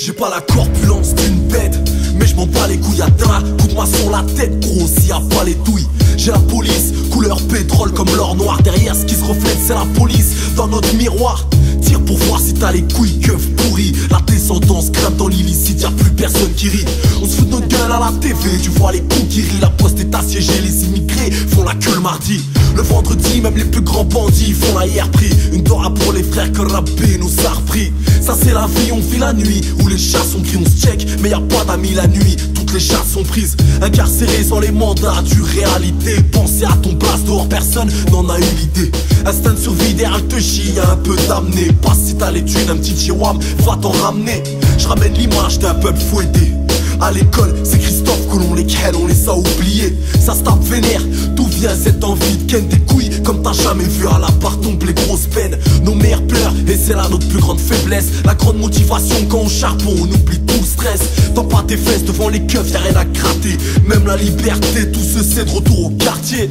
J'ai pas la corpulence d'une bête, mais je m'en bats les couilles à drap. Coupe-moi sur la tête, gros, s'il y a pas les douilles. J'ai la police, couleur pétrole comme l'or noir. Derrière ce qui se reflète, c'est la police dans notre miroir. Tire pour voir si t'as les couilles keufs pourries. La descendance grimpe dans l'illicite, y'a plus personne qui rit. On se fout de notre gueule à la TV, tu vois les coups qui rient. La poste est assiégée, les immigrés font la queue le mardi. Le vendredi, même les plus grands bandits font la hier pris. Une dora pour les frères que rapper nous a repris. Ça c'est la vie, on vit la nuit où les chats sont pris, on se check. Mais y a pas d'amis la nuit, toutes les chats sont prises. Incarcérés sans les mandats du réalité. Pensez à ton place dehors, personne n'en a eu l'idée. Instinct de survie derrière te chie, y'a un peu d'amener. Pas si t'as les thunes, un petit chihuahua, va t'en ramener. Je ramène l'image d'un peuple fouetté. À l'école, c'est Christophe Colomb, lesquels on les a oubliés. Ça se tape vénère, d'où vient cette envie de ken des couilles comme t'as jamais vu à la part tomber les grosses peines. Nos mères pleurent et c'est là notre plus grande faiblesse. La grande motivation quand on charbon, on oublie tout le stress. Tends pas tes fesses devant les keufs, y'a rien à gratter. Même la liberté, tout se sait de retour au quartier.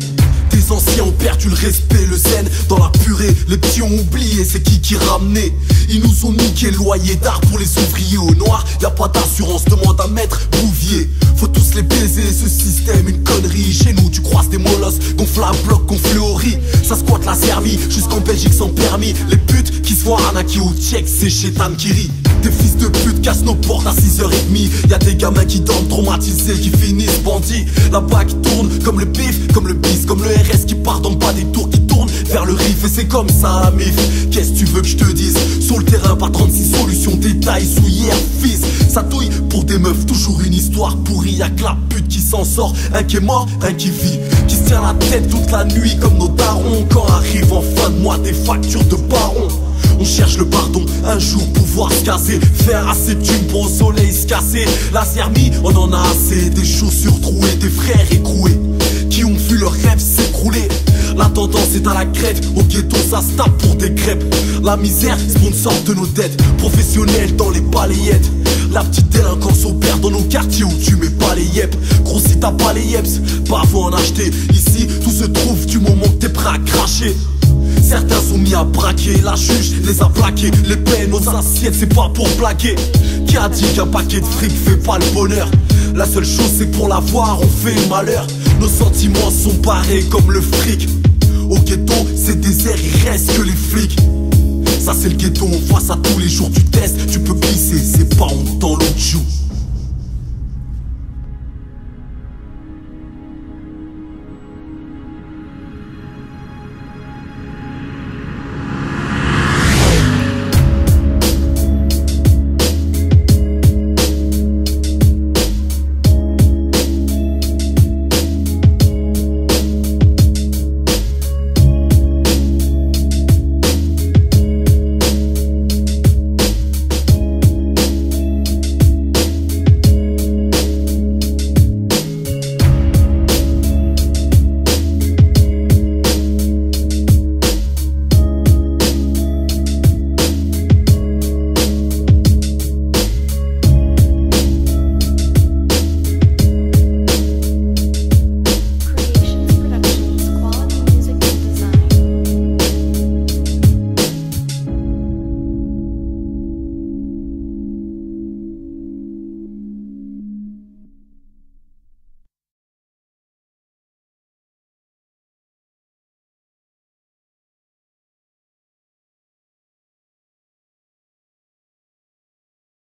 Tes anciens ont perdu le respect, le zen dans la purée. Les petits ont oublié c'est qui ramenait. Ils nous ont niqué le loyer d'art pour les ouvriers au noir. Y'a pas d'assurance, demande à maître Bouvier. Faut tous les baiser, ce système une connerie. Chez nous tu croises des molosses, gonflent à bloc, gonflent au riz. Ça squatte la servie, jusqu'en Belgique sans permis. Les putes qui se font arnaquer au tchèque, c'est Chétan qui rit. Des fils de pute cassent nos portes à 6h30. Y'a des gamins qui dorment traumatisés, qui finissent bandits. La bague tourne comme le pif, comme le bis, comme le RS qui part dans pas des tours, qui tourne vers le riff. Et c'est comme ça la mif, qu'est-ce que tu veux que je te dise? Sur le terrain pas 36 solutions, détails sous hier fils. Ça touille pour des meufs, toujours une histoire pourrie. Y'a que la pute qui s'en sort, un qui est mort, un qui vit, qui se tient la tête toute la nuit comme nos darons. Quand arrive en fin de mois des factures de baron. On cherche le pardon, un jour pouvoir se casser. Faire assez de thunes pour au soleil se casser. La zermie, on en a assez. Des chaussures trouées, des frères écroués qui ont vu leurs rêves s'écrouler. La tendance est à la crête, au ghetto ça se tape pour des crêpes. La misère, sponsor de nos dettes, professionnels dans les balayettes. La petite délinquance opère dans nos quartiers où tu mets pas les yep. Gros si t'as pas les yeps, pas faut en acheter. Ici tout se trouve du moment que t'es prêt à cracher. Certains sont mis à braquer, la juge les a plaqués. Les peines aux assiettes c'est pas pour blaguer. Qui a dit qu'un paquet de fric fait pas le bonheur? La seule chose c'est que pour l'avoir on fait le malheur. Nos sentiments sont pareils comme le fric. Au ghetto c'est désert, il reste que les flics. Ça c'est le ghetto, on voit ça tous les jours du test. Tu peux glisser, c'est pas on t'en l'autre joue.